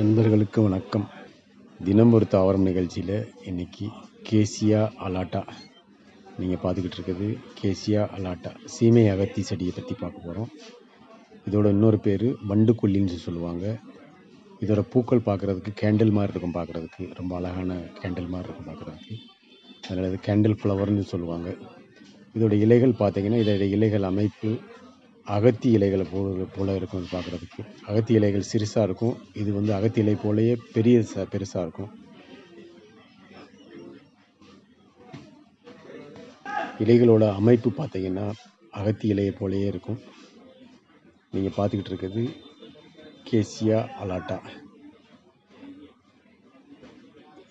நண்பர்களுக்கு வணக்கம். தினம் ஒரு தாவரம் நிகழ்ச்சியில் இன்றைக்கி கேசியா அலாட்டா நீங்கள் பார்த்துக்கிட்டு இருக்கிறது. கேசியா அலாட்டா சீமை அகத்தி செடியை பற்றி பார்க்க போகிறோம். இதோட இன்னொரு பேர் வண்டுக்கொல்லின்னு சொல்லுவாங்க. இதோட பூக்கள் பார்க்குறதுக்கு கேண்டில் மாதிரி இருக்கும், பார்க்குறதுக்கு ரொம்ப அழகான கேண்டில் மாதிரி இருக்கும் பார்க்குறதுக்கு. அதனால் இது கேண்டில் ஃப்ளவர்னு சொல்லுவாங்க. இதோட இலைகள் பார்த்திங்கன்னா இதோட இலைகள் அமைப்பு அகத்தி இலைகளை போல இருக்கும் பார்க்குறதுக்கு. அகத்தி இலைகள் சிறுசாக இருக்கும். இது அகத்தி இலை போலயே பெருசாக இருக்கும். இலைகளோட அமைப்பு பார்த்திங்கன்னா அகத்தி இலையை போலயே இருக்கும். நீங்கள் பார்த்துக்கிட்டு இருக்கிறது கேசியா அலாட்டா.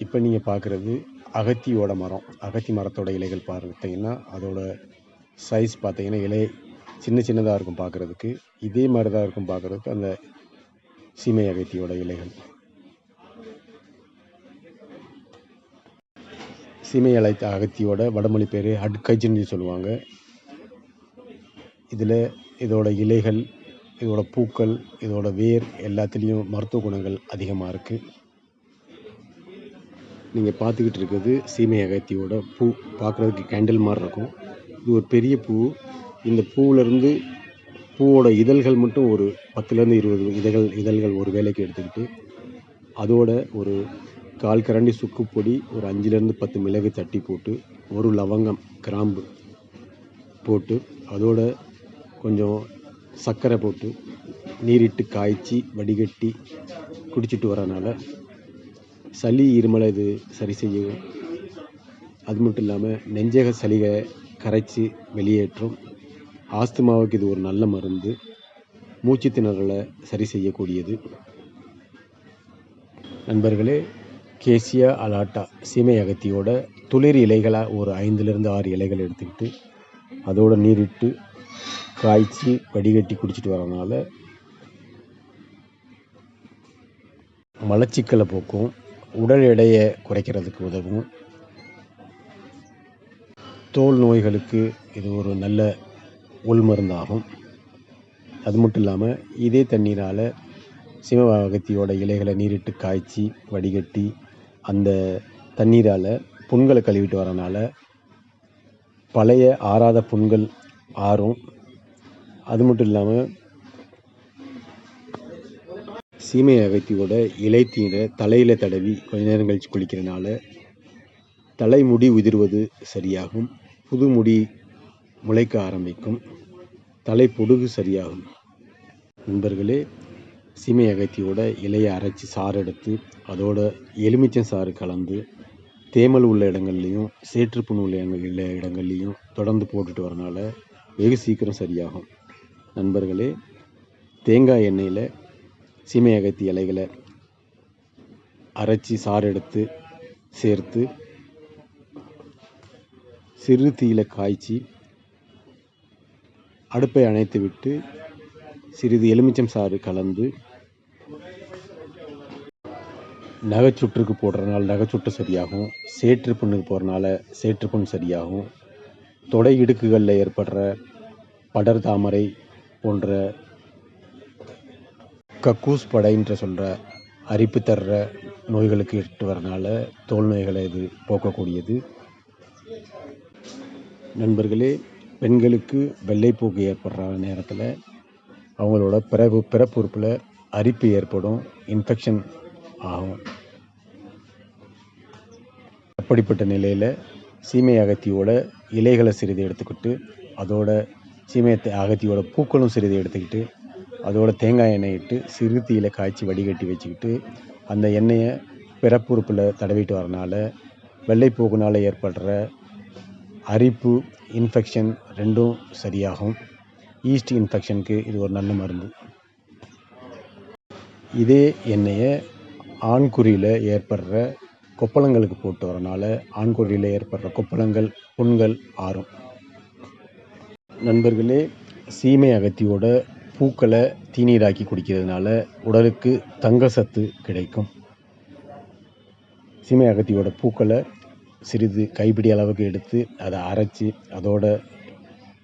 இப்போ நீங்கள் பார்க்குறது அகத்தியோட மரம். அகத்தி மரத்தோட இலைகள் பார்த்தீங்கன்னா அதோட சைஸ் பார்த்தீங்கன்னா இலை சின்னதாக இருக்கும் பார்க்குறதுக்கு. இதே மாதிரி தான் இருக்கும் பார்க்குறதுக்கு அந்த சீமை அகத்தியோட இலைகள். சீமை அகத்தியோட வடமொழி பேர் அட்கைஜின்னு சொல்லுவாங்க. இதில் இதோட இலைகள், இதோட பூக்கள், இதோட வேர் எல்லாத்துலேயும் மருத்துவ குணங்கள் அதிகமாக இருக்குது. நீங்கள் பார்த்துக்கிட்டு இருக்கிறது சீமை அகத்தியோட பூ. பார்க்குறதுக்கு கேண்டில் மாதிரி இருக்கும். இது ஒரு பெரிய பூ. இந்த பூவிலேருந்து பூவோட இதழ்கள் மட்டும் ஒரு 10லேருந்து 20 இதழ்கள் ஒரு வேலைக்கு எடுத்துக்கிட்டு அதோட ஒரு 1/4 கரண்டி சுக்குப்பொடி, ஒரு 5லேருந்து 10 மிளகு தட்டி போட்டு, ஒரு லவங்கம் கிராம்பு போட்டு, அதோட கொஞ்சம் சர்க்கரை போட்டு நீரிட்டு காய்ச்சி வடிகட்டி குடிச்சிட்டு வரனால சளி இருமலை இது சரி செய்யும். அது மட்டும் இல்லாமல் நெஞ்சக சளியை கரைச்சி வெளியேற்றும். ஆஸ்துமாவுக்கு இது ஒரு நல்ல மருந்து. மூச்சு திணறலை சரி செய்யக்கூடியது. நண்பர்களே, கேசியா அலாட்டா சீமை அகத்தியோட துளிர் இலைகளாக ஒரு 5லேருந்து 6 இலைகள் எடுத்துக்கிட்டு அதோட நீரிட்டு காய்ச்சி வடிகட்டி குடிச்சிட்டு வரனால மலச்சிக்கலை போக்கும், உடல் எடையை குறைக்கிறதுக்கு உதவும். தோல் நோய்களுக்கு இது ஒரு நல்ல உள்மருந்தாகும். அது மட்டும் இல்லாமல் இதே தண்ணீரால் சீமை அகத்தியோட இலைகளை நீரிட்டு காய்ச்சி வடிகட்டி அந்த தண்ணீரால் புண்களை கழுவிட்டு வரனால பழைய ஆறாத புண்கள் ஆறும். அது மட்டும் இல்லாமல் சீமை அகத்தியோட இலை தீரை தலையில் தடவி கொஞ்ச நேரம் கழித்து குளிக்கிறனால தலைமுடி உதிர்வது சரியாகும். புது முடி முளைக்க ஆரம்பிக்கும். தலை பொடுகு சரியாகும். நண்பர்களே, சீமை அகத்தியோட இலையை அரைச்சி சாறு எடுத்து அதோட எலுமிச்சம் சாறு கலந்து தேமல் உள்ள இடங்கள்லையும் சேற்றுப்புண் உள்ள இடங்கள்லையும் தொடர்ந்து போட்டுட்டு வரனால வெகு சீக்கிரம் சரியாகும். நண்பர்களே, தேங்காய் எண்ணெயில் சீமை அகத்தி இலைகளை அரைச்சி சாறு எடுத்து சேர்த்து சிறு தீயில காய்ச்சி அடுப்பை அணைத்து விட்டு சிறிது எலுமிச்சம் சாறு கலந்து நகைச்சுற்றுக்கு போடுறதுனால நகைச்சுட்டு சரியாகும். சேற்று புண்ணுக்கு போகிறனால சேற்றுப்புண் சரியாகும். தொடை இடுக்குகளில் ஏற்படுற படர் தாமரை போன்ற கக்கூஸ் படைன்ற சொல்கிற அரிப்பு தர்ற நோய்களுக்கு இட்டு வரனால தோல் நோய்களை இது போக்கக்கூடியது. நண்பர்களே, பெண்களுக்கு வெள்ளைப்போக்கு ஏற்படுற நேரத்தில் அவங்களோட பிறப்புறுப்பில் அரிப்பு ஏற்படும், இன்ஃபெக்ஷன் ஆகும். அப்படிப்பட்ட நிலையில் சீமை அகத்தியோட இலைகளை சிறிது எடுத்துக்கிட்டு அதோட சீமை அகத்தியோட பூக்களும் சிறிது எடுத்துக்கிட்டு அதோட தேங்காய் எண்ணெய் இட்டு சிறு தீயில காய்ச்சி வடிகட்டி வச்சுக்கிட்டு அந்த எண்ணெயை பிறப்புறுப்பில் தடவிட்டு வரனால வெள்ளைப்போக்குனால் ஏற்படுற அரிப்பு, இன்ஃபெக்ஷன் ரெண்டும் சரியாகும். ஈஸ்ட் இன்ஃபெக்ஷனுக்கு இது ஒரு நல்ல மருந்து. இதே எண்ணெயை ஆண்குறியில் ஏற்படுற கொப்பளங்களுக்கு போட்டு வரனால ஆண்குறியில் ஏற்படுற கொப்பளங்கள், புண்கள் ஆறும். நண்பர்களே, சீமை அகத்தியோட பூக்களை தீநீராக்கி குடிக்கிறதுனால உடலுக்கு தங்க சத்து கிடைக்கும். சீமை அகத்தியோட பூக்களை சிறிது கைப்பிடி அளவுக்கு எடுத்து அதை அரைச்சி அதோட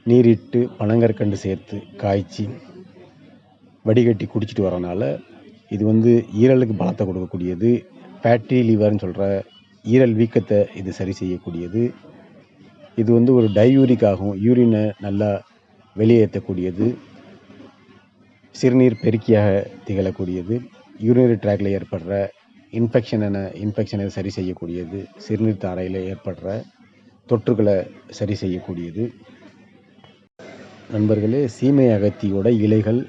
நீரிட்டு பனங்கற்கண்டு சேர்த்து காய்ச்சி வடிகட்டி குடிச்சிட்டு வரனால இது ஈரலுக்கு பலத்தை கொடுக்கக்கூடியது. ஃபேட்டி லிவர்னு சொல்கிற ஈரல் வீக்கத்தை இது சரி செய்யக்கூடியது. இது ஒரு டையூரிக் ஆகும், யூரினை நல்லா வெளியேற்றக்கூடியது. சிறுநீர் பெருக்கியாக திகழக்கூடியது. யூரினரி ட்ராக்டில் ஏற்படுற இன்ஃபெக்ஷனை சரி செய்யக்கூடியது. சிறுநீர் தாரையில் ஏற்படுற தொற்றுகளை சரி செய்யக்கூடியது. நண்பர்களே, சீமை அகத்தியோட இலைகள்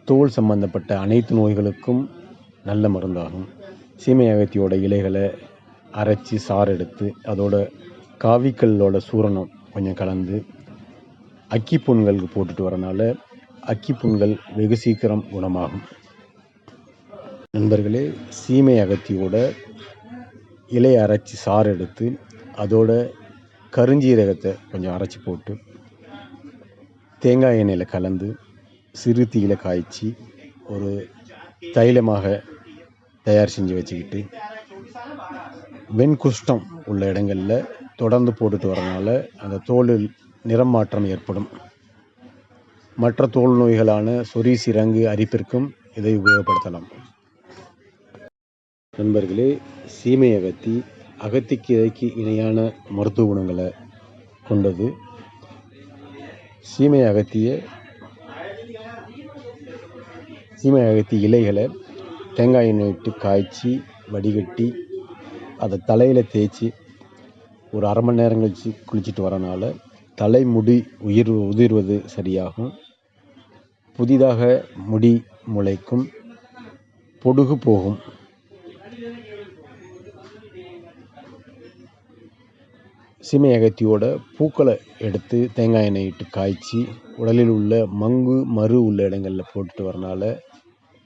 தோல் சம்பந்தப்பட்ட அனைத்து நோய்களுக்கும் நல்ல மருந்தாகும். சீமை அகத்தியோட இலைகளை அரைச்சி சாறு எடுத்து அதோட காவிக்கல்லோட சூரணம் கொஞ்சம் கலந்து அக்கி புண்களுக்கு போட்டுட்டு வரனால அக்கி புண்கள் வெகு சீக்கிரம் குணமாகும். நண்பர்களே, சீமை அகத்தியோட இலையை அரைச்சி சாறு எடுத்து அதோட கருஞ்சீரகத்தை கொஞ்சம் அரைச்சி போட்டு தேங்காய் எண்ணெயில் கலந்து சிறு தீயில காய்ச்சி ஒரு தைலமாக தயார் செஞ்சு வச்சுக்கிட்டு வெண்குஷ்டம் உள்ள இடங்களில் தொடர்ந்து போட்டுட்டு வரனால அந்த தோலில் நிறம் மாற்றம் ஏற்படும். மற்ற தோல் நோய்களான சொறி, சிரங்கு, அரிப்பிற்கும் இதை உபயோகப்படுத்தலாம். நண்பர்களே, சீமை அகத்தி அகத்திக்கீரைக்கு இணையான மருத்துவ குணங்களை கொண்டது. சீமை அகத்தி இலைகளை தேங்காய் எண்ணெய் விட்டு காய்ச்சி வடிகட்டி அதை தலையில் தேய்ச்சி ஒரு அரை மணி நேரம் கழிச்சு குளிச்சுட்டு வரனால தலைமுடி உதிர்வது சரியாகும். புதிதாக முடி முளைக்கும், பொடுகு போகும். சீமை அகத்தியோட பூக்களை எடுத்து தேங்காய் எண்ணெய் இட்டு காய்ச்சி உடலில் உள்ள மங்கு மறு உள்ள இடங்களில் போட்டுட்டு வரனால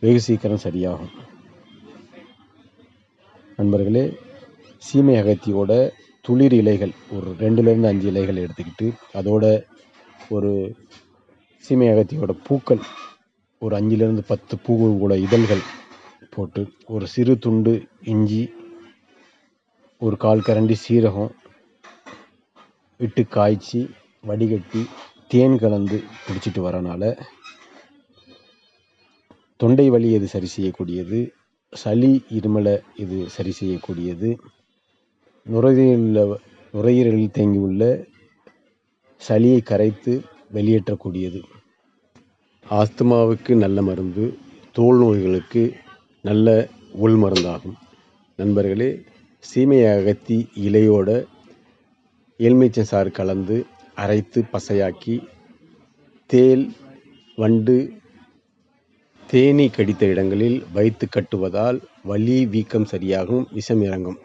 வெகு சீக்கிரம் சரியாகும். நண்பர்களே, சீமை அகத்தியோட துளிர் இலைகள் ஒரு 2லேருந்து 5 இலைகள் எடுத்துக்கிட்டு அதோட ஒரு சீமை அகத்தியோட பூக்கள் ஒரு 5லேருந்து 10 பூவோட இதழ்கள் போட்டு ஒரு சிறு துண்டு இஞ்சி, ஒரு 1/4 கரண்டி சீரகம் விட்டு காய்ச்சி வடிகட்டி தேன் கலந்து குடிச்சிட்டு வரனால தொண்டை வலி இது சரி செய்யக்கூடியது. சளி, இருமலை இது சரி செய்யக்கூடியது. நுரையீரலில் தேங்கியுள்ள சளியை கரைத்து வெளியேற்றக்கூடியது. ஆஸ்துமாவுக்கு நல்ல மருந்து, தோல் நோய்களுக்கு நல்ல உள் மருந்தாகும். நண்பர்களே, சீமை அகத்தி இலையோட எலுமிச்சை சாறு கலந்து அரைத்து பசையாக்கி தேள், வண்டு, தேனீ கடித்த இடங்களில் வைத்து கட்டுவதால் வலி, வீக்கம் சரியாகும், விஷம் இறங்கும்.